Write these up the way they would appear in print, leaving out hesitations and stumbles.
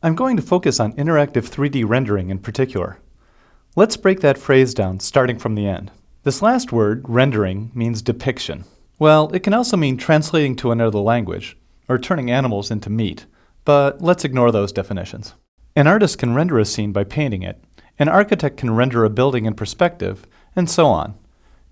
I'm going to focus on interactive 3D rendering in particular. Let's break that phrase down, starting from the end. This last word, rendering, means depiction. Well, it can also mean translating to another language, or turning animals into meat, but let's ignore those definitions. An artist can render a scene by painting it, an architect can render a building in perspective, and so on.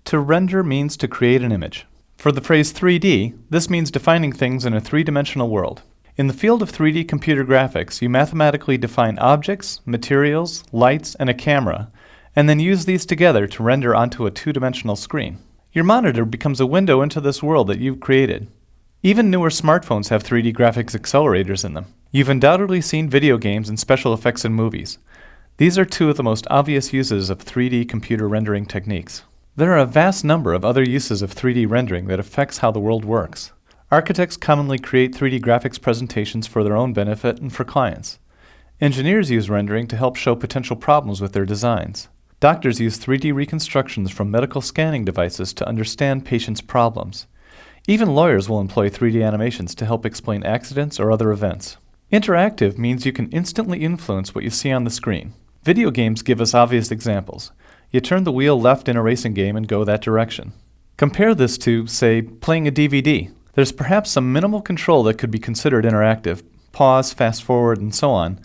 To render means to create an image. For the phrase 3D, this means defining things in a three-dimensional world. In the field of 3D computer graphics, you mathematically define objects, materials, lights, and a camera, and then use these together to render onto a two-dimensional screen. Your monitor becomes a window into this world that you've created. Even newer smartphones have 3D graphics accelerators in them. You've undoubtedly seen video games and special effects in movies. These are two of the most obvious uses of 3D computer rendering techniques. There are a vast number of other uses of 3D rendering that affects how the world works. Architects commonly create 3D graphics presentations for their own benefit and for clients. Engineers use rendering to help show potential problems with their designs. Doctors use 3D reconstructions from medical scanning devices to understand patients' problems. Even lawyers will employ 3D animations to help explain accidents or other events. Interactive means you can instantly influence what you see on the screen. Video games give us obvious examples. You turn the wheel left in a racing game and go that direction. Compare this to, say, playing a DVD. There's perhaps some minimal control that could be considered interactive, pause, fast forward, and so on,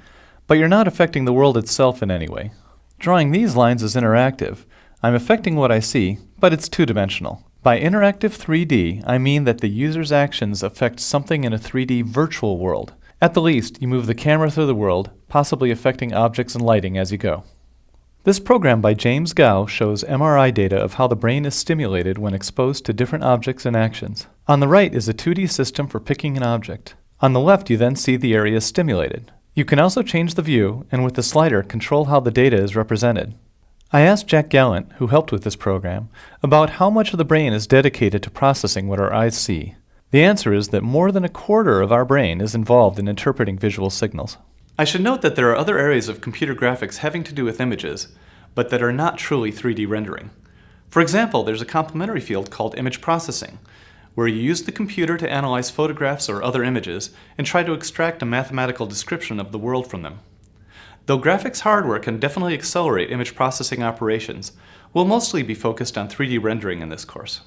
but you're not affecting the world itself in any way. Drawing these lines is interactive. I'm affecting what I see, but it's two-dimensional. By interactive 3D, I mean that the user's actions affect something in a 3D virtual world. At the least, you move the camera through the world, possibly affecting objects and lighting as you go. This program by James Gao shows MRI data of how the brain is stimulated when exposed to different objects and actions. On the right is a 2D system for picking an object. On the left, you then see the area stimulated. You can also change the view, and with the slider, control how the data is represented. I asked Jack Gallant, who helped with this program, about how much of the brain is dedicated to processing what our eyes see. The answer is that more than a quarter of our brain is involved in interpreting visual signals. I should note that there are other areas of computer graphics having to do with images, but that are not truly 3D rendering. For example, there's a complementary field called image processing, where you use the computer to analyze photographs or other images and try to extract a mathematical description of the world from them. Though graphics hardware can definitely accelerate image processing operations, we'll mostly be focused on 3D rendering in this course.